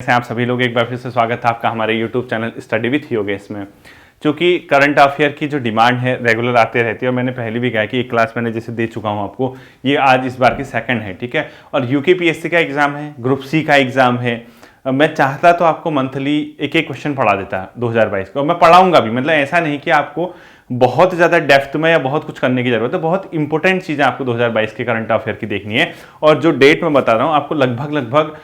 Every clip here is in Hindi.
कैसे हैं आप सभी लोग। एक बार फिर से स्वागत है आपका हमारे YouTube channel study with Yogesh में। क्योंकि करंट अफेयर की जो डिमांड है रेगुलर आते रहती है और मैंने पहले भी कहा कि एक क्लास मैंने जैसे दे चुका हूं आपको, ये आज इस बार की सेकंड है, ठीक है। और यूकेपीएससी का एग्जाम है, ग्रुप सी का एग्जाम है। मैं चाहता तो आपको मंथली एक एक क्वेश्चन पढ़ा देता 2022 का, और मैं पढ़ाऊंगा भी। मतलब ऐसा नहीं कि आपको बहुत ज़्यादा डेप्थ में या बहुत कुछ करने की जरूरत है। बहुत इंपॉर्टेंट चीज़ें आपको 2022 के करंट अफेयर की देखनी है। और जो डेट मैं बता रहा हूँ आपको लगभग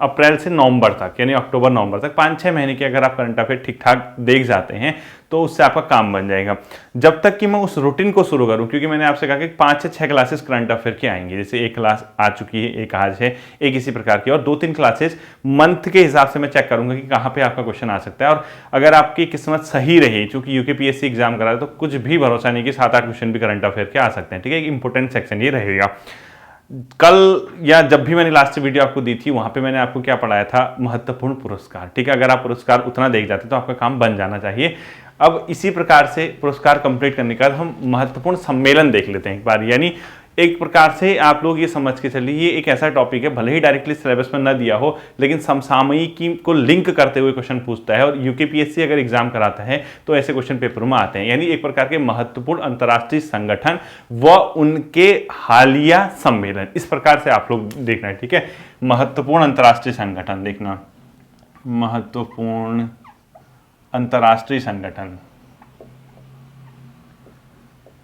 अप्रैल से नवंबर तक, यानी अक्टूबर नवंबर तक 5-6 महीने के अगर आप करंट अफेयर ठीक ठाक देख जाते हैं तो उससे आपका काम बन जाएगा। जब तक कि मैं उस रूटीन को शुरू करूं, क्योंकि मैंने आपसे कहा कि 5 से 6 क्लासेस करंट अफेयर की आएंगी। जैसे एक क्लास आ चुकी है, एक आज है, एक इसी प्रकार की, और 2-3 क्लासेस मंथ के हिसाब से मैं चेक करूंगा कि कहाँ पे आपका क्वेश्चन आ सकता है। और अगर आपकी किस्मत सही रही, चूंकि यूकेपीएससी एग्जाम करा है तो कुछ भी भरोसा नहीं कि 7-8 क्वेश्चन भी करंट अफेयर के आ सकते हैं, ठीक है। एक इंपॉर्टेंट सेक्शन ये रहेगा। कल या जब भी मैंने लास्ट वीडियो आपको दी थी वहां पे मैंने आपको क्या पढ़ाया था, महत्वपूर्ण पुरस्कार, ठीक है। अगर आप पुरस्कार उतना देख जाते तो आपका काम बन जाना चाहिए। अब इसी प्रकार से पुरस्कार कंप्लीट करने के बाद हम महत्वपूर्ण सम्मेलन देख लेते हैं एक बार। यानी एक प्रकार से आप लोग ये समझ के चलिए, ये एक ऐसा टॉपिक है, भले ही डायरेक्टली सिलेबस में न दिया हो, लेकिन समसामयिकी को लिंक करते हुए क्वेश्चन पूछता है। और यूकेपीएससी अगर एग्जाम कराता है तो ऐसे क्वेश्चन पेपर में आते हैं। यानी एक प्रकार के महत्वपूर्ण अंतर्राष्ट्रीय संगठन व उनके हालिया सम्मेलन, इस प्रकार से आप लोग देखना है, ठीक है। महत्वपूर्ण अंतर्राष्ट्रीय संगठन देखना, महत्वपूर्ण अंतर्राष्ट्रीय संगठन,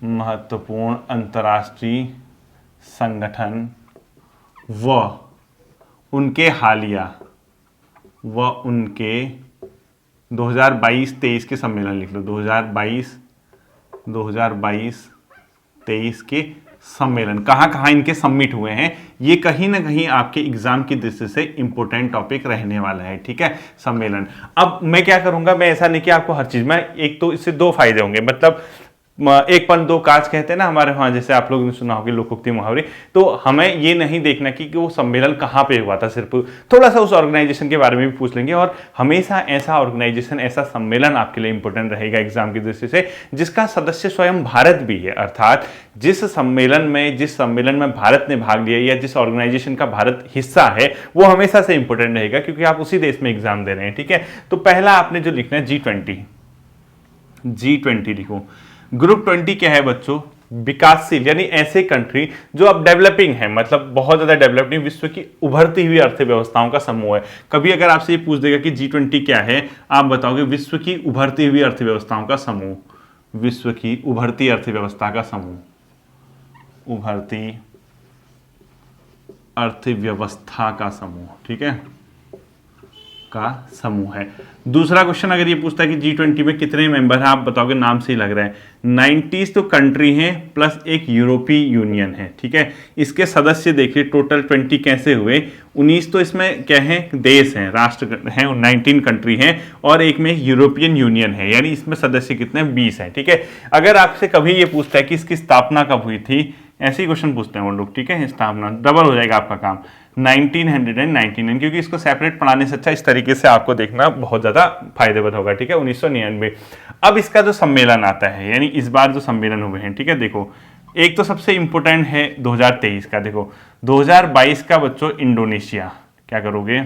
महत्वपूर्ण अंतर्राष्ट्रीय संगठन व उनके हालिया व उनके 2022-23 के सम्मेलन लिख लो। 2022-23 के सम्मेलन कहाँ कहाँ इनके सबमिट हुए हैं, ये कहीं ना कहीं आपके एग्जाम की दृष्टि से इंपॉर्टेंट टॉपिक रहने वाला है, ठीक है। सम्मेलन, अब मैं क्या करूंगा, मैं ऐसा नहीं कि आपको हर चीज में, एक तो इससे 2 फायदे होंगे। मतलब एक पन दो काज कहते हैं ना हमारे वहाँ, जैसे आप लोगों ने सुना होगी लोकोक्ति मुहावरे। तो हमें ये नहीं देखना कि वो सम्मेलन कहाँ पे हुआ था, सिर्फ थोड़ा सा उस ऑर्गेनाइजेशन के बारे में भी पूछ लेंगे। और हमेशा ऐसा ऑर्गेनाइजेशन, ऐसा सम्मेलन आपके लिए इंपॉर्टेंट रहेगा एग्जाम की दृष्टि से जिसका सदस्य स्वयं भारत भी है। अर्थात जिस सम्मेलन में भारत ने भाग लिया या जिस ऑर्गेनाइजेशन का भारत हिस्सा है वो हमेशा से इंपॉर्टेंट रहेगा, क्योंकि आप उसी देश में एग्जाम दे रहे हैं, ठीक है। तो पहला आपने जो लिखना है G20 लिखो। ग्रुप 20 क्या है बच्चों, विकासशील, यानी ऐसे कंट्री जो अब डेवलपिंग है, मतलब बहुत ज्यादा डेवलप्ड नहीं, विश्व की उभरती हुई अर्थव्यवस्थाओं का समूह है। कभी अगर आपसे ये पूछ देगा कि G20 क्या है, आप बताओगे विश्व की उभरती हुई अर्थव्यवस्थाओं का समूह, विश्व की उभरती अर्थव्यवस्था का समूह, उभरती अर्थव्यवस्था का समूह, ठीक है, का समूह है। दूसरा क्वेश्चन अगर ये पूछता है कि G20 में कितने मेंबर हैं, आप बताओगे नाम से ही लग रहा है 90 तो कंट्री हैं प्लस एक यूरोपीय यूनियन है, ठीक है। इसके सदस्य देखिए टोटल 20 कैसे हुए, 19 तो इसमें क्या है, देश हैं, राष्ट्र हैं, 19 कंट्री हैं, और एक में यूरोपियन यूनियन है, यानी इसमें सदस्य कितने, 20 हैं, ठीक है। अगर आपसे कभी ये पूछता है कि इसकी स्थापना कब हुई थी, ऐसे ही क्वेश्चन पूछते हैं वो लोग, ठीक है। स्थापना डबल हो जाएगा आपका काम, 1999, क्योंकि इसको सेपरेट पढ़ाने से अच्छा इस तरीके से आपको देखना बहुत ज्यादा फायदेमंद होगा, ठीक है। 1999। अब इसका जो सम्मेलन आता है, यानी इस बार जो सम्मेलन हुए हैं, ठीक है, देखो एक तो सबसे इंपॉर्टेंट है 2023 का। देखो 2022 का बच्चों इंडोनेशिया, क्या करोगे,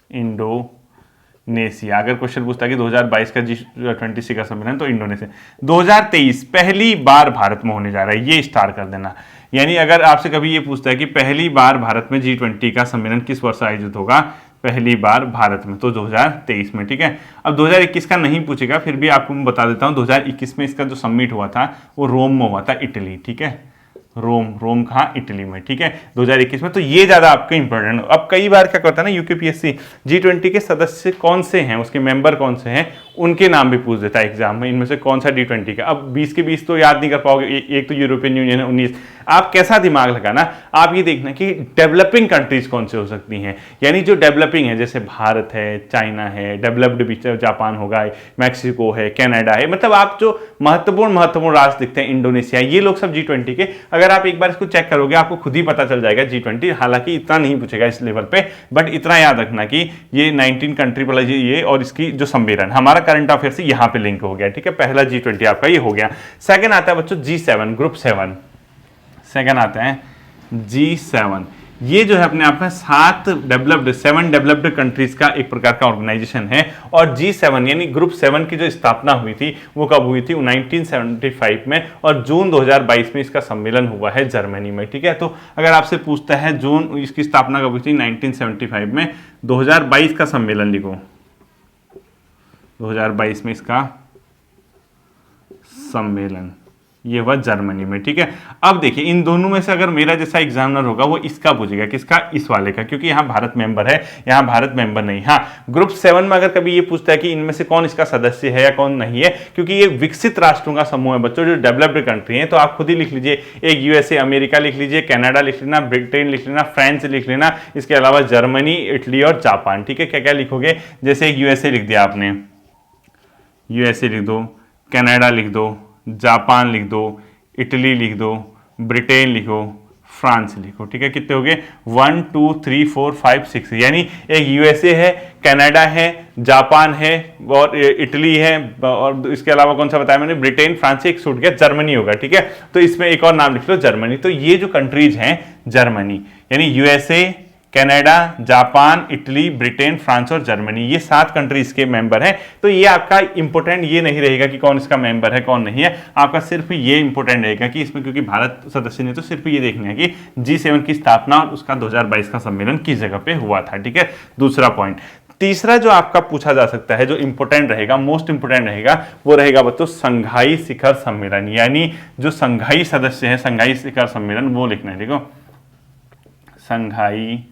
इंडोनेशिया। अगर क्वेश्चन पूछता है कि 2022 का G20 का सम्मेलन, तो इंडोनेशिया। 2023 पहली बार भारत में होने जा रहा है, ये स्टार कर देना। यानी अगर आपसे कभी ये पूछता है कि पहली बार भारत में G20 का सम्मेलन किस वर्ष आयोजित होगा, पहली बार भारत में, तो 2023 में, ठीक है। अब 2021 का नहीं पूछेगा, फिर भी आपको मैं बता देता हूं 2021 में इसका जो समिट हुआ था वो रोम में हुआ था, इटली, ठीक है। रोम कहाँ, इटली में, ठीक है, 2021 में। तो ये ज्यादा आपके इंपॉर्टेंट। अब कई बार क्या करता है ना यूकेपीएससी, G20 के सदस्य कौन से हैं, उसके मेंबर कौन से हैं, उनके नाम भी पूछ देता है एग्जाम में, इनमें से कौन सा G20 का। अब 20 के 20 तो याद नहीं कर पाओगे, एक तो यूरोपियन यूनियन है 19। आप कैसा दिमाग लगाना, आप ये देखना कि डेवलपिंग कंट्रीज कौन से हो सकती हैं, यानी जो डेवलपिंग है, जैसे भारत है, चाइना है, डेवलप्ड भी जापान होगा, मैक्सिको है, कनाडा है, मतलब आप जो महत्वपूर्ण राष्ट्र दिखते हैं, इंडोनेशिया, ये लोग सब G20 के। अगर आप एक बार इसको चेक करोगे आपको खुद ही पता चल जाएगा G20। हालांकि इतना नहीं पूछेगा इस लेवल पे, बट इतना याद रखना कि ये 19 कंट्री वाला ये, और इसकी जो सम्मेलन हमारा करंट अफेयर से यहाँ पे लिंक हो गया, ठीक है। पहला G20 आपका ये हो गया। सेकंड आता है बच्चों G7, ग्रुप 7। सेकंड आता है G7। ये जो है अपने आप में 7 डेवलप्ड कंट्रीज का एक प्रकार का ऑर्गेनाइजेशन है। और G7 यानी ग्रुप 7 की जो स्थापना हुई थी वो कब हुई थी? 1975 में, और जून 2022 में इसका सम्मेलन हुआ है जर्मनी में। ठीक है, तो अगर आपसे पूछता है जून इसकी स्थापना कब हुई थी 1975 में, 2022 का सम्मेलन लिखो, 2022 में इसका सम्मेलन ये हुआ जर्मनी में। ठीक है, अब देखिए इन दोनों में से अगर मेरा जैसा एग्जामिनर होगा वो इसका पूछेगा, किसका? इस वाले का, क्योंकि यहाँ भारत मेंबर है, यहाँ भारत मेंबर नहीं। हाँ, ग्रुप 7 में अगर कभी ये पूछता है कि इनमें से कौन इसका सदस्य है या कौन नहीं है, क्योंकि ये विकसित राष्ट्रों का समूह है बच्चों, जो डेवलप्ड कंट्री है, तो आप खुद ही लिख लीजिए, एक यूएसए अमेरिका लिख लीजिए, कनाडा लिख लेना, ब्रिटेन लिख लेना, फ्रांस लिख लेना, इसके अलावा जर्मनी, इटली और जापान। ठीक है, क्या क्या लिखोगे? जैसे यूएसए लिख दिया आपने, यूएसए लिख दो, कनाडा लिख दो, जापान लिख दो, इटली लिख दो, ब्रिटेन लिखो, फ्रांस लिखो। ठीक है, कितने हो गए? 1 2 3 4 5 6, यानी एक यूएसए है, कनाडा है, जापान है और इटली है, और इसके अलावा कौन सा बताया मैंने? ब्रिटेन, फ्रांस से एक छूट गया, जर्मनी होगा। ठीक है, तो इसमें एक और नाम लिख लो, जर्मनी। तो ये जो कंट्रीज हैं जर्मनी यानी USA, Canada, Japan, Italy, Britain, France और जर्मनी, ये 7 कंट्रीज के मेंबर हैं। तो ये आपका इंपॉर्टेंट ये नहीं रहेगा कि कौन इसका मेंबर है कौन नहीं है, आपका सिर्फ ये इंपॉर्टेंट रहेगा कि इसमें क्योंकि भारत सदस्य नहीं, तो सिर्फ ये देखना है कि G7 की स्थापना और उसका 2022 का सम्मेलन किस जगह पे हुआ था। ठीक है, दूसरा पॉइंट। तीसरा जो आपका पूछा जा सकता है, जो इंपॉर्टेंट रहेगा, मोस्ट इंपॉर्टेंट रहेगा, वो रहेगा बच्चों संघाई शिखर सम्मेलन, यानी जो संघाई सदस्य है, संघाई शिखर सम्मेलन, वो लिखना है। देखो, संघाई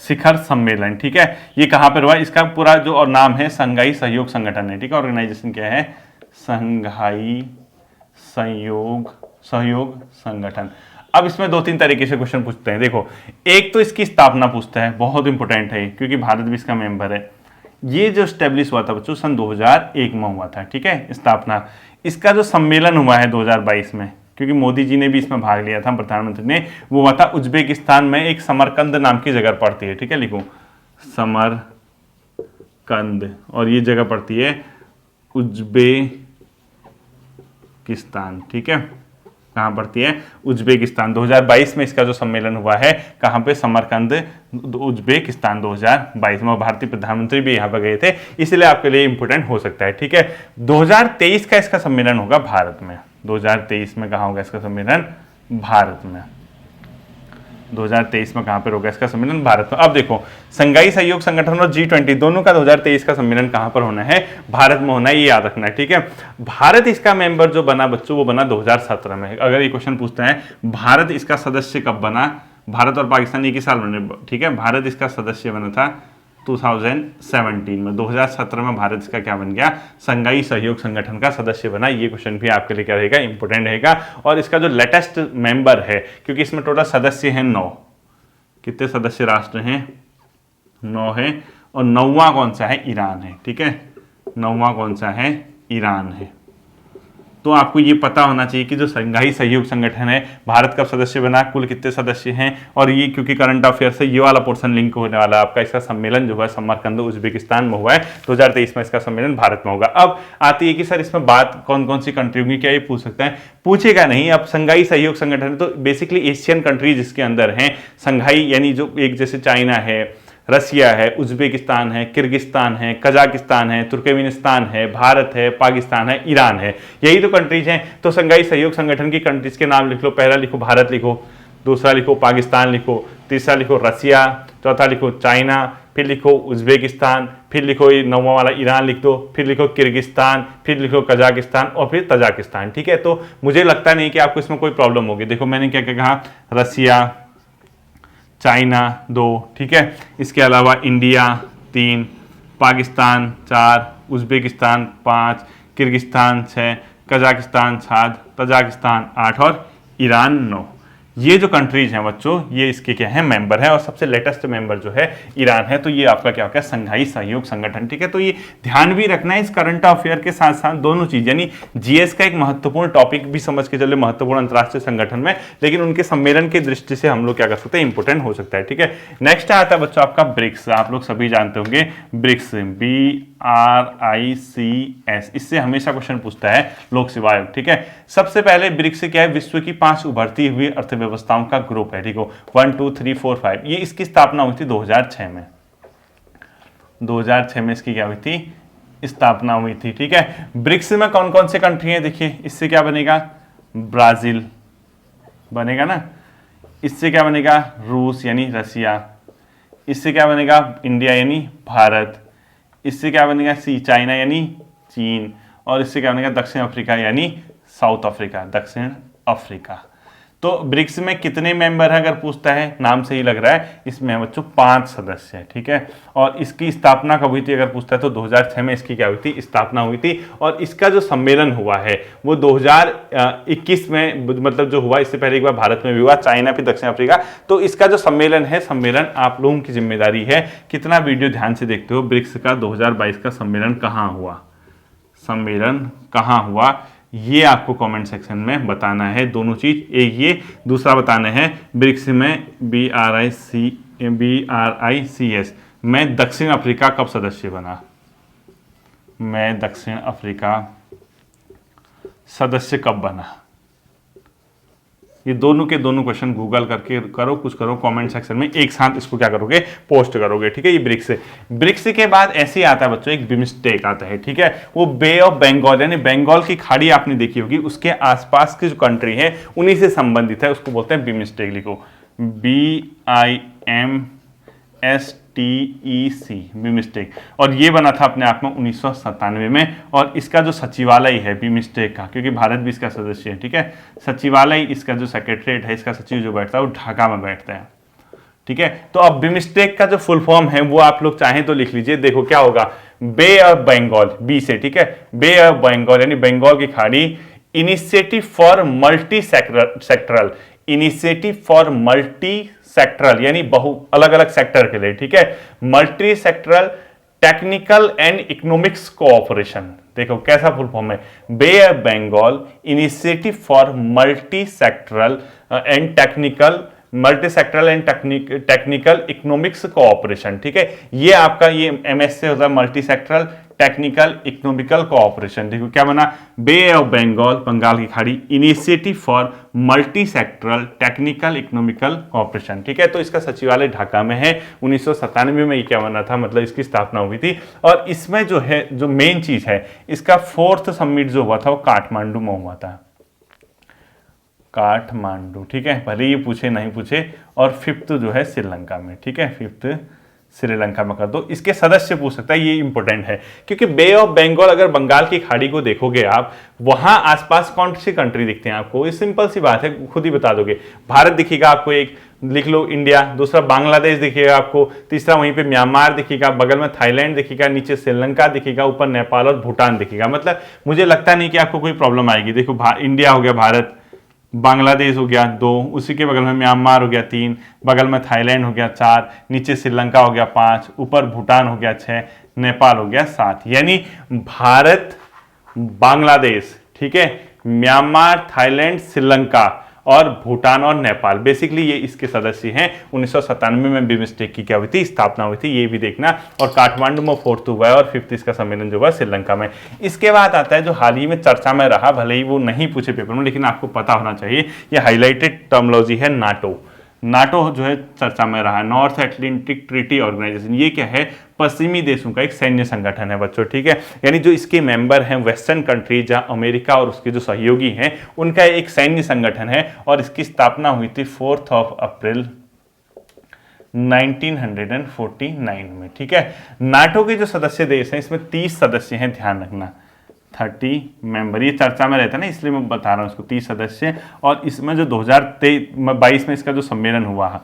शिखर सम्मेलन। ठीक है, ये कहां पर हुआ? इसका पूरा जो और नाम है संघाई सहयोग संगठन है। ठीक है, ऑर्गेनाइजेशन क्या है? संघाई सहयोग संगठन। अब इसमें 2-3 तरीके से क्वेश्चन पूछते हैं। देखो, एक तो इसकी स्थापना पूछता है, बहुत इंपॉर्टेंट है क्योंकि भारत भी इसका मेंबर है। ये जो स्टेब्लिश हुआ था बच्चों सन 2001 में हुआ था। ठीक है, स्थापना। इसका जो सम्मेलन हुआ है 2022 में, क्योंकि मोदी जी ने भी इसमें भाग लिया था, प्रधानमंत्री ने, वो हुआ था उज्बेकिस्तान में, एक समरकंद नाम की जगह पड़ती है। ठीक है, लिखो समरकंद, और ये जगह पड़ती है उज्बेकिस्तान। ठीक है, कहाँ पड़ती है? उज्बेकिस्तान। 2022 में इसका जो सम्मेलन हुआ है, कहाँ पे? समरकंद, उज्बेकिस्तान 2022 में। भारतीय प्रधानमंत्री भी यहाँ पर गए थे, इसलिए आपके लिए इंपोर्टेंट हो सकता है। ठीक है, 2023 का इसका सम्मेलन होगा भारत में। 2023 में कहाँ होगा इसका सम्मेलन? भारत में। 2023 में कहाँ पर होगा इसका सम्मेलन? भारत में। अब देखो, संघाई सहयोग संगठन और G20 दोनों का 2023 का सम्मेलन कहाँ पर होना है? भारत में होना है, ये याद रखना है। ठीक है, भारत इसका मेंबर जो बना बच्चों, वो बना 2017 में। अगर ये क्वेश्चन पूछता है भारत इसका सदस्य कब बना, भारत और पाकिस्तान एक ही साल बने। ठीक है, भारत इसका सदस्य बना था 2017 में। 2017 में भारत इसका क्या बन गया? संघाई सहयोग संगठन का सदस्य बना। ये क्वेश्चन भी आपके लिए क्या रहेगा? इंपोर्टेंट रहेगा। और इसका जो लेटेस्ट मेंबर है, क्योंकि इसमें टोटल सदस्य हैं 9, कितने सदस्य राष्ट्र हैं? 9 है, और 9वां कौन सा है? ईरान है। ठीक है, 9वां कौन सा है? ईरान है। तो आपको ये पता होना चाहिए कि जो संघाई सहयोग संगठन है, भारत कब सदस्य बना, कुल कितने सदस्य हैं, और ये क्योंकि करंट अफेयर से ये वाला पोर्शन लिंक होने वाला है आपका। इसका सम्मेलन जो है समरकंद उज्बेकिस्तान में हुआ है, 2023 में इसका सम्मेलन भारत में होगा। अब आती है कि सर इसमें बात कौन कौन सी कंट्री होंगी, क्या ये पूछ सकता है? पूछेगा नहीं। अब संघाई सहयोग संगठन तो बेसिकली एशियन कंट्रीज इसके अंदर हैं। संघाई यानी जो एक जैसे चाइना है, रसिया है, उज्बेकिस्तान है, किर्गिस्तान है, कजाकिस्तान है, तुर्कमेनिस्तान है, भारत है, पाकिस्तान है, ईरान है, यही तो कंट्रीज हैं। तो संघाई सहयोग संगठन की कंट्रीज के नाम लिख लो। पहला लिखो भारत लिखो, दूसरा लिखो पाकिस्तान लिखो, तीसरा लिखो रसिया, चौथा लिखो चाइना, फिर लिखो उज्बेकिस्तान, फिर लिखो ये 9वां वाला ईरान लिख दो, फिर लिखो किर्गिस्तान, फिर लिखो कजाकिस्तान और फिर तजाकिस्तान। ठीक है, तो मुझे लगता नहीं कि आपको इसमें कोई प्रॉब्लम होगी। देखो मैंने क्या क्या कहा, रसिया, चाइना 2, ठीक है, इसके अलावा India 3, Pakistan 4, Uzbekistan 5, Kyrgyzstan 6, Kazakhstan 7, Tajikistan 8 और ईरान 9। ये जो कंट्रीज हैं बच्चों, ये इसके क्या है? मेंबर है। और सबसे लेटेस्ट मेंबर जो है ईरान है। तो ये आपका क्या होगा? संघाई सहयोग संगठन। ठीक है, तो ये ध्यान भी रखना है इस करंट अफेयर के साथ साथ दोनों चीज, यानी जीएस का एक महत्वपूर्ण टॉपिक भी समझ के चले, महत्वपूर्ण अंतर्राष्ट्रीय संगठन में, लेकिन उनके सम्मेलन की दृष्टि से हम लोग क्या कर सकते हैं? इंपोर्टेंट हो सकता है। ठीक है, नेक्स्ट आता है बच्चों आपका ब्रिक्स। आप लोग सभी जानते होंगे ब्रिक्स, BRICS, इससे हमेशा क्वेश्चन पूछता है लोक सेवा आयोग। ठीक है, सबसे पहले ब्रिक्स क्या है, विश्व की 5 उभरती हुई अर्थव्यवस्थाओं का ग्रुप है। ठीक है, 1 2 3 4 5। ये इसकी स्थापना हुई थी 2006 में। 2006 में इसकी क्या हुई थी, स्थापना हुई थी। ठीक है, ब्रिक्स में कौन कौन से कंट्री हैं, देखिए इससे क्या बनेगा, ब्राजील बनेगा ना, इससे क्या बनेगा, रूस यानी रसिया, इससे क्या बनेगा, इंडिया यानी भारत, इससे क्या बनेगा, चाइना यानी चीन, और इससे क्या बनेगा, दक्षिण अफ्रीका यानी साउथ अफ्रीका, दक्षिण अफ्रीका। तो ब्रिक्स में कितने मेंबर हैं अगर पूछता है, नाम से ही लग रहा है, इसमें है बच्चों 5 सदस्य है। ठीक है, और इसकी स्थापना कब हुई थी अगर पूछता है तो 2006 में इसकी क्या हुई थी, स्थापना हुई थी। और इसका जो सम्मेलन हुआ है वो 2021 में, मतलब जो हुआ, इससे पहले एक बार भारत में भी हुआ, चाइना फिर दक्षिण अफ्रीका। तो इसका जो सम्मेलन है, सम्मेलन आप लोगों की जिम्मेदारी है, कितना वीडियो ध्यान से देखते हो, ब्रिक्स का 2022 का सम्मेलन कहाँ हुआ, सम्मेलन कहाँ हुआ, ये आपको कमेंट सेक्शन में बताना है। दोनों चीज, एक ये, दूसरा बताना है ब्रिक्स में BRICS में दक्षिण अफ्रीका कब सदस्य बना, मैं दक्षिण अफ्रीका सदस्य कब बना। ये दोनों के दोनों क्वेश्चन गूगल करके करो, कुछ करो, कमेंट सेक्शन में एक साथ इसको क्या करोगे, पोस्ट करोगे। ठीक है, ये ब्रिक्स है। ब्रिक्स के बाद ऐसे ही आता है बच्चों, एक बिम्स्टेक आता है। ठीक है, वो बे ऑफ बंगाल यानी बंगाल की खाड़ी आपने देखी होगी, उसके आसपास की जो कंट्री है उन्हीं से संबंधित है, उसको बोलते हैं बिम्स्टेक। लिखो BIMSTEC, बिम्स्टेक। और ये बना था अपने आप में 1997 में, और इसका जो सचिवालय है बिम्स्टेक का, क्योंकि भारत भी इसका सदस्य है। ठीक है, सचिवालय, इसका जो सेक्रेटरीट है, इसका सचिव जो बैठता है वो ढाका में बैठता है। ठीक है, तो अब बिम्स्टेक का जो फुल फॉर्म है वो आप लोग चाहें तो लिख लीजिए, देखो क्या होगा, बे ऑफ बंगाल, बी से। ठीक है, बे ऑफ बंगाल यानी बंगाल की खाड़ी, initiative for multi sectoral, initiative for multi sectoral यानी बहु अलग अलग सेक्टर के लिए। ठीक है, multi sectoral technical and economics cooperation. देखो कैसा फुल फॉर्म है, bay of Bengal initiative for multi sectoral and technical economics cooperation. ठीक है, ये आपका ये MS से होता है multi sectoral technical economical cooperation. देखो क्या बना, बे ऑफ बंगाल, बंगाल की खाड़ी, initiative for multi sectoral technical economical cooperation. ठीक है, तो इसका सचिवालय ढाका में है। 1997 में ये क्या बना था, मतलब इसकी स्थापना हुई थी। और इसमें जो है, जो मेन चीज है, इसका 4th समिट जो हुआ था वो काठमांडू में हुआ था, काठमांडू। ठीक है, भले ये पूछे नहीं पूछे। और 5th जो है श्रीलंका में। ठीक है, 5th श्रीलंका में कर दो। इसके सदस्य पूछ सकता है, ये इंपॉर्टेंट है, क्योंकि बे ऑफ बंगाल, अगर बंगाल की खाड़ी को देखोगे आप, वहां आसपास कौन सी कंट्री दिखते हैं आपको, ये सिंपल सी बात है, खुद ही बता दोगे। भारत दिखेगा आपको, एक लिख लो इंडिया, दूसरा बांग्लादेश दिखेगा आपको, तीसरा वहीं पे म्यांमार दिखेगा, बगल में थाईलैंड दिखेगा, नीचे श्रीलंका दिखेगा, ऊपर नेपाल और भूटान दिखेगा। मतलब मुझे लगता नहीं कि आपको कोई प्रॉब्लम आएगी। देखो इंडिया हो गया, भारत, बांग्लादेश हो गया 2, उसी के बगल में म्यांमार हो गया 3, बगल में थाईलैंड हो गया 4, नीचे श्रीलंका हो गया 5, ऊपर भूटान हो गया 6, नेपाल हो गया 7। यानी भारत, बांग्लादेश, ठीक है, म्यांमार, थाईलैंड, श्रीलंका और भूटान और नेपाल, बेसिकली ये इसके सदस्य हैं। 1997 में बिम्स्टेक की क्या हुई थी, स्थापना हुई थी, ये भी देखना। और काठमांडू में 4th हुआ है, और 5th इसका सम्मेलन जो हुआ श्रीलंका में। इसके बाद आता है जो हाल ही में चर्चा में रहा, भले ही वो नहीं पूछे पेपर में, लेकिन आपको पता होना चाहिए, ये हाईलाइटेड टर्मिनोलॉजी है, नाटो। नाटो जो है चर्चा में रहा, नॉर्थ एटलांटिक ट्रीटी ऑर्गेनाइजेशन। ये क्या है, पश्चिमी देशों का एक सैन्य संगठन है बच्चों। ठीक है, यानी जो इसके मेंबर हैं वेस्टर्न कंट्री, जहां अमेरिका और उसके जो सहयोगी हैं, उनका एक सैन्य संगठन है। और इसकी स्थापना हुई थी 4th अप्रैल 1949 में। ठीक है, नाटो के जो सदस्य देश हैं, इसमें 30 सदस्य हैं, ध्यान रखना, 30 मेंबर। ये चर्चा में रहता है ना, इसलिए मैं बता रहा हूँ इसको, 30 सदस्य। और इसमें जो 2022 में इसका जो सम्मेलन हुआ,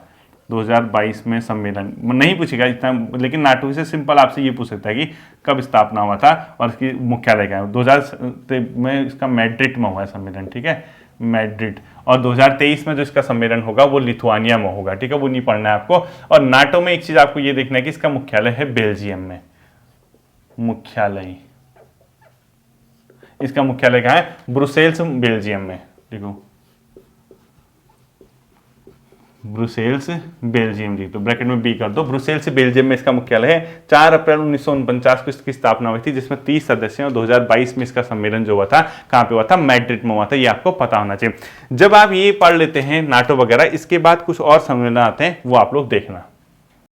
2022 में सम्मेलन नहीं पूछेगा इतना, लेकिन नाटो से सिंपल आपसे ये पूछ सकता है कि कब स्थापना हुआ था और इसकी मुख्यालय क्या है। 2000 में इसका मैड्रिड में हुआ है सम्मेलन। ठीक है, मैड्रिड। और 2023 में जो इसका सम्मेलन होगा वो लिथुआनिया में होगा। ठीक है, वो नहीं पढ़ना है आपको। और नाटो में एक चीज आपको ये देखना है कि इसका मुख्यालय है बेल्जियम में, मुख्यालय, इसका मुख्यालय कहाँ है, ब्रुसेल्स, बेल्जियम में। देखो ब्रुसेल्स बेल्जियम लिख दो, ब्रैकेट में बी कर दो। ब्रुसेल्स बेल्जियम में इसका मुख्यालय है। 4 अप्रैल 1949 को इसकी स्थापना हुई थी, जिसमें 30 सदस्य हैं। और 2022 में इसका सम्मेलन जो हुआ था कहाँ पे हुआ था? मैड्रिड में हुआ था। ये आपको पता होना चाहिए। जब आप ये पढ़ लेते हैं नाटो वगैरह, इसके बाद कुछ और सम्मेलन आते हैं, वो आप लोग देखना,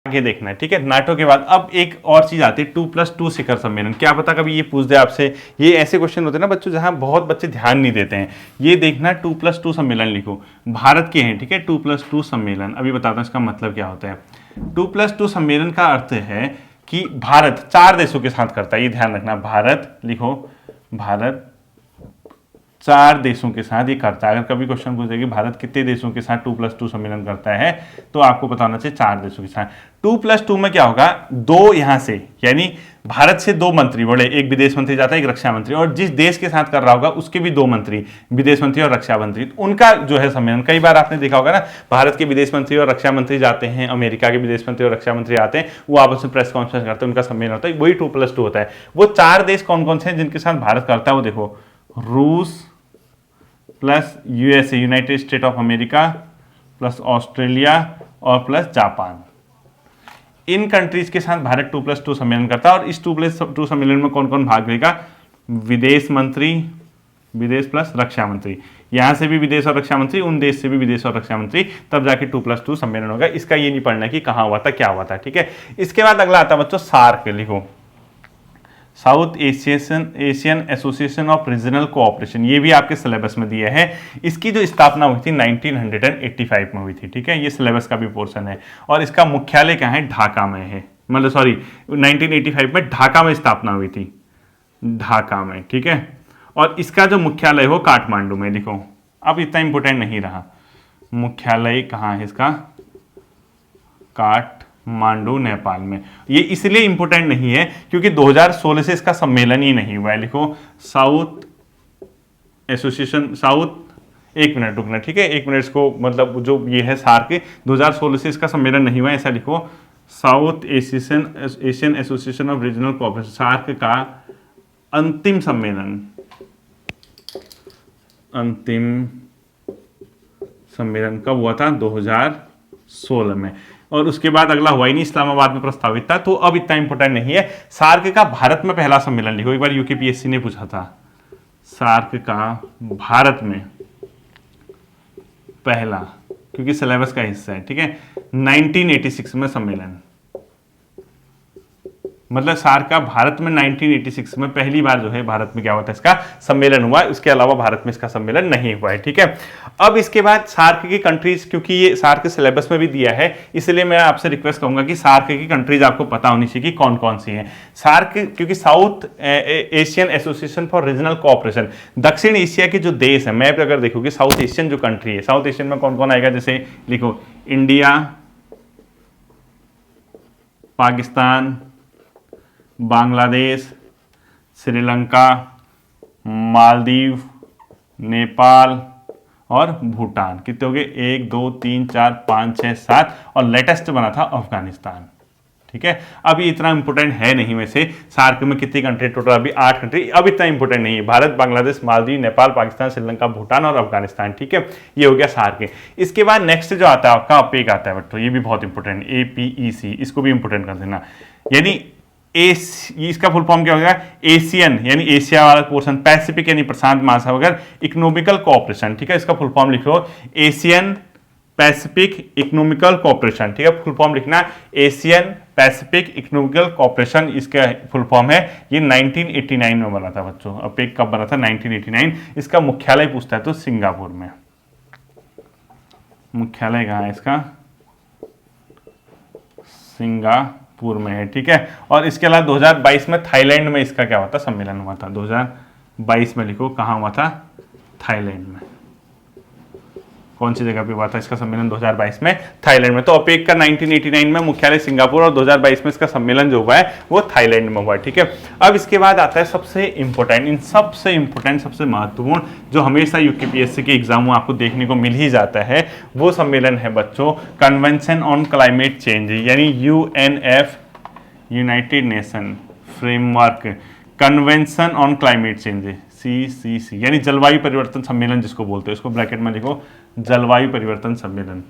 आगे देखना है, ठीक है। नाटो के बाद अब एक और चीज आती है 2+2 शिखर सम्मेलन। क्या पता कभी ये पूछ दे आपसे, ये ऐसे क्वेश्चन होते हैं ना बच्चों जहां बहुत बच्चे ध्यान नहीं देते हैं। ये देखना 2+2 सम्मेलन लिखो, भारत के हैं, ठीक है। 2+2 सम्मेलन अभी बताता हूं इसका मतलब क्या होता है। 2+2 सम्मेलन का अर्थ है कि भारत 4 देशों के साथ करता है, ये ध्यान रखना। भारत लिखो, भारत 4 देशों के साथ ये करता है। अगर कभी क्वेश्चन पूछे कि भारत कितने देशों के साथ 2+2 सम्मेलन करता है, तो आपको पता होना चाहिए 4 देशों के साथ। 2+2 में क्या होगा? 2 यहां से, यानी भारत से 2 मंत्री बोले, एक विदेश मंत्री जाता है, एक रक्षा मंत्री, और जिस देश के साथ कर रहा होगा उसके भी 2 मंत्री, विदेश मंत्री और रक्षा मंत्री, उनका जो है सम्मेलन। कई बार आपने देखा होगा ना, भारत के विदेश मंत्री और रक्षा मंत्री जाते हैं, अमेरिका के विदेश मंत्री और रक्षा मंत्री आते हैं, वो आपस में प्रेस कॉन्फ्रेंस करते हैं, उनका सम्मेलन होता है, वही 2+2 होता है। वो 4 देश कौन कौन से हैं जिनके साथ भारत करता है? वो देखो, रूस plus USA, United state of America, plus Australia और प्लस जापान। इन कंट्रीज के साथ भारत 2+2 सम्मेलन करता है। और इस 2+2 सम्मेलन में कौन कौन भाग लेगा? विदेश मंत्री, विदेश प्लस रक्षा मंत्री, यहां से भी विदेश और रक्षा मंत्री, उन देश से भी विदेश और रक्षा मंत्री, तब जाके 2+2 सम्मेलन होगा। इसका ये नहीं पढ़ना कि कहां हुआ था, क्या हुआ था, ठीक है। इसके बाद अगला आता है बच्चों सार्क, लिखो, South Asian Association of Regional cooperation. ये भी आपके सिलेबस में दिया है। इसकी जो स्थापना हुई थी 1985 में हुई थी, ठीक है। ये सिलेबस का भी पोर्शन है। और इसका मुख्यालय कहाँ है? ढाका में है, मतलब सॉरी 1985 में ढाका में स्थापना हुई थी, ढाका में, ठीक है। और इसका जो मुख्यालय हो काठमांडू में, लिखो। अब इतना इंपोर्टेंट नहीं रहा, मुख्यालय कहाँ है इसका? काठमांडू, नेपाल में। ये इसलिए इंपोर्टेंट नहीं है क्योंकि 2016 से इसका सम्मेलन ही नहीं हुआ है। लिखो, साउथ एसोसिएशन, साउथ, एक मिनट रुकना, ठीक है, 1 मिनट को, मतलब जो ये है सार्क, 2016 से इसका सम्मेलन नहीं हुआ है, ऐसा लिखो। South Asian Association of Regional Cooperation, SAARC का अंतिम सम्मेलन, अंतिम सम्मेलन कब हुआ था? 2016 में। और उसके बाद अगला हुआ ही नहीं, इस्लामाबाद में प्रस्तावित था। तो अब इतना इंपोर्टेंट नहीं है। सार्क का भारत में पहला सम्मेलन लिखो, एक बार यूकेपीएससी ने पूछा था। सार्क का भारत में पहला, क्योंकि सिलेबस का हिस्सा है, ठीक है, 1986 में सम्मेलन, मतलब सार्क का भारत में 1986 में पहली बार जो है भारत में क्या हुआ था, इसका सम्मेलन हुआ है। उसके अलावा भारत में इसका सम्मेलन नहीं हुआ है, ठीक है। अब इसके बाद सार्क की कंट्रीज, क्योंकि ये सार्क के सिलेबस में भी दिया है, इसलिए मैं आपसे रिक्वेस्ट करूंगा कि सार्क की कंट्रीज आपको पता होनी चाहिए कि कौन कौन सी हैं। सार्क, क्योंकि south Asian association for regional cooperation, दक्षिण एशिया के जो देश है, मैप अगर देखोगे साउथ एशियन जो कंट्री है, साउथ एशियन में कौन कौन आएगा? जैसे लिखो, इंडिया, पाकिस्तान, बांग्लादेश, श्रीलंका, मालदीव, नेपाल और भूटान। कितने हो गए? 1 2 3 4 5 6 7, और लेटेस्ट बना था अफगानिस्तान, ठीक है। अभी इतना इंपोर्टेंट है नहीं वैसे सार्क में कितनी कंट्री टोटल, अभी 8 कंट्री, अब इतना इंपोर्टेंट नहीं है। भारत, बांग्लादेश, मालदीव, नेपाल, पाकिस्तान, श्रीलंका, भूटान और अफगानिस्तान, ठीक है। ये हो गया सार्क। इसके बाद नेक्स्ट जो आता है आपका अपेक आता है बच्चों, ये भी बहुत इंपोर्टेंट, APEC, इसको भी इंपोर्टेंट कर देना। यानी इसका फुल फॉर्म क्या होगा? एशियन यानी एशिया वाला पोर्शन, पैसिफिक यानी प्रशांत महासागर इकोनॉमिकल कोऑपरेशन, ठीक है। इसका फुल फॉर्म लिख लो, एशियन पैसिफिक इकोनॉमिकल कोऑपरेशन, ठीक है। फुल फॉर्म लिखना, एशियन पैसिफिक इकोनॉमिकल कोऑपरेशन, इसका फुल फॉर्म है। ये 1989 में बना था बच्चों। अपेक कब बना था? 1989। इसका मुख्यालय पूछता है तो सिंगापुर में। मुख्यालय कहाँ है इसका? सिंगापुर में है, ठीक है। और इसके अलावा 2022 में थाईलैंड में इसका क्या हुआ था? सम्मेलन हुआ था। 2022 में लिखो कहाँ हुआ था? थाईलैंड में। कौन सी जगह पे हुआ था इसका सम्मेलन? 2022 में थाईलैंड में। तो अपेक का 1989 में मुख्यालय सिंगापुर, और 2022 में इसका सम्मेलन जो हुआ है वो थाईलैंड में हुआ है, ठीक है। अब इसके बाद आता है सबसे इंपॉर्टेंट, इन सबसे इंपॉर्टेंट, सबसे महत्वपूर्ण, जो हमेशा यूकेपीएससी के एग्जाम में आपको देखने को मिल ही जाता है, वो सम्मेलन है बच्चों कन्वेंशन ऑन क्लाइमेट चेंज, यानी UNF, United nation framework convention on climate change, CCC, यानी जलवायु परिवर्तन सम्मेलन जिसको बोलते हैं, इसको ब्रैकेट में लिखो, जलवायु परिवर्तन सम्मेलन।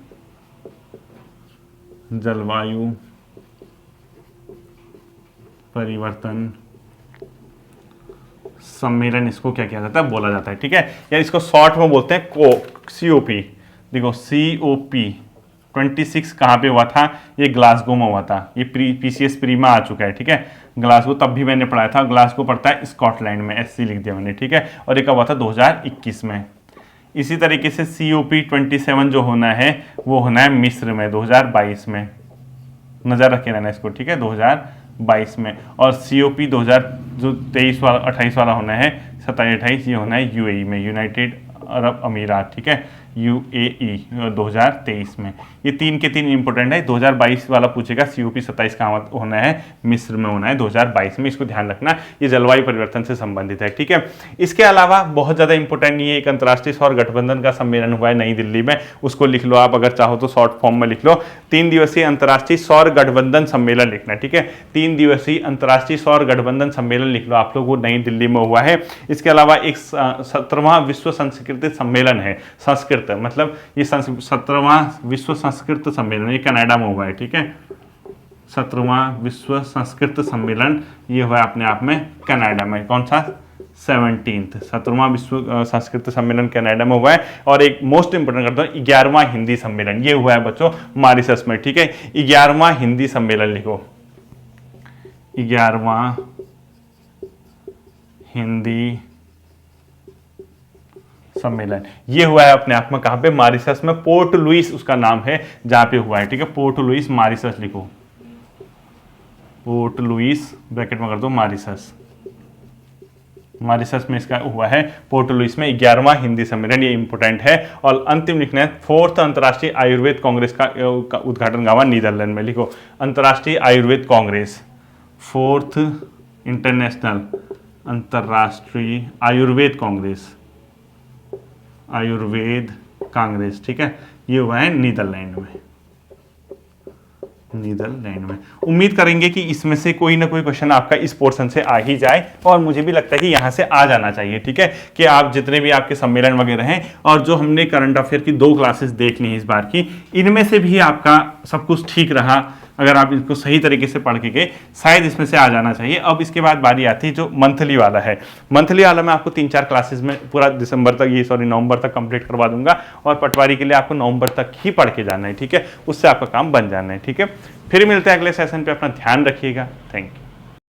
जलवायु परिवर्तन सम्मेलन, इसको क्या किया जाता है, बोला जाता है। ठीक है, या इसको शॉर्ट में बोलते हैं COP। देखो COP 26 कहाँ पे हुआ था, ये ग्लासगो में हुआ था। ये PCS प्री में आ चुका है। ठीक है, ग्लासगो तब भी मैंने पढ़ाया था, ग्लासगो पड़ता है स्कॉटलैंड में, SC लिख दिया मैंने। ठीक है, और ये कब हुआ था, 2021 में। इसी तरीके से COP 27 जो होना है वो होना है मिस्र में 2022 में, नज़र रखे रहना इसको। ठीक है, 2022 में। और COP 2023 वाला 28 वाला होना है, 27-28, ये होना है UAE में, यूनाइटेड अरब अमीरात। ठीक है, UAE 2023 में। ये 3 के 3 इंपॉर्टेंट है। 2022 वाला पूछेगा COP 27 कहाँ होना है, मिस्र में होना है 2022 में, इसको ध्यान रखना, ये जलवायु परिवर्तन से संबंधित है। ठीक है, इसके अलावा बहुत ज़्यादा इंपॉर्टेंट नहीं है, एक अंतर्राष्ट्रीय सौर गठबंधन का सम्मेलन हुआ है नई दिल्ली में, उसको लिख लो आप, अगर चाहो तो शॉर्ट फॉर्म में लिख लो। 3 दिवसीय अंतर्राष्ट्रीय सौर गठबंधन सम्मेलन लिखना। ठीक है, 3 दिवसीय अंतर्राष्ट्रीय सौर गठबंधन सम्मेलन लिख लो आप लोग, वो नई दिल्ली में हुआ है। इसके अलावा एक 17वां विश्व संस्कृति सम्मेलन है, संस्कृत मतलब ये 17वां विश्व संस्कृत सम्मेलन, ये कनाडा में हुआ है। ठीक है, 17वां विश्व संस्कृत सम्मेलन ये हुआ है अपने आप में कनाडा में। कौन सा, 17वां विश्व संस्कृत सम्मेलन कनाडा में हुआ है। और एक मोस्ट इंपोर्टेंट करता हूँ, 11वां हिंदी सम्मेलन ये हुआ है बच्चों मॉरिशस में। ठीक है, 11वां हिंदी सम्मेलन लिखो, 11वां हिंदी सम्मेलन ये हुआ है अपने आप में कहां पे, मॉरिशस में, पोर्ट लुइस उसका नाम है जहां पे हुआ है। ठीक है, पोर्ट लुइस मॉरिशस लिखो, पोर्ट लुइस ब्रैकेट में कर दो मॉरिशस, मॉरिशस में इसका हुआ है, पोर्ट लुइस में 11वां हिंदी सम्मेलन, ये इंपोर्टेंट है। और अंतिम लिखना है 4th अंतर्राष्ट्रीय आयुर्वेद कांग्रेस का उद्घाटन हुआ नीदरलैंड में। लिखो अंतर्राष्ट्रीय आयुर्वेद कांग्रेस, 4th इंटरनेशनल अंतर्राष्ट्रीय आयुर्वेद कांग्रेस, आयुर्वेद कांग्रेस। ठीक है, ये हुआ है नीदरलैंड में, नीदरलैंड में। उम्मीद करेंगे कि इसमें से कोई ना कोई क्वेश्चन आपका इस पोर्शन से आ ही जाए, और मुझे भी लगता है कि यहाँ से आ जाना चाहिए। ठीक है, कि आप जितने भी आपके सम्मेलन वगैरह हैं और जो हमने करंट अफेयर की 2 क्लासेस देख ली हैं इस बार की, इनमें से भी आपका सब कुछ ठीक रहा। अगर आप इसको सही तरीके से पढ़ के गए, शायद इसमें से आ जाना चाहिए। अब इसके बाद बारी आती है जो मंथली वाला है। मंथली वाला मैं आपको 3-4 क्लासेस में पूरा नवंबर तक कंप्लीट करवा दूंगा, और पटवारी के लिए आपको नवंबर तक ही पढ़ के जाना है। ठीक है, उससे आपका काम बन जाना है। ठीक है, फिर मिलते हैं अगले सेशन पे, अपना ध्यान रखिएगा। Thank you.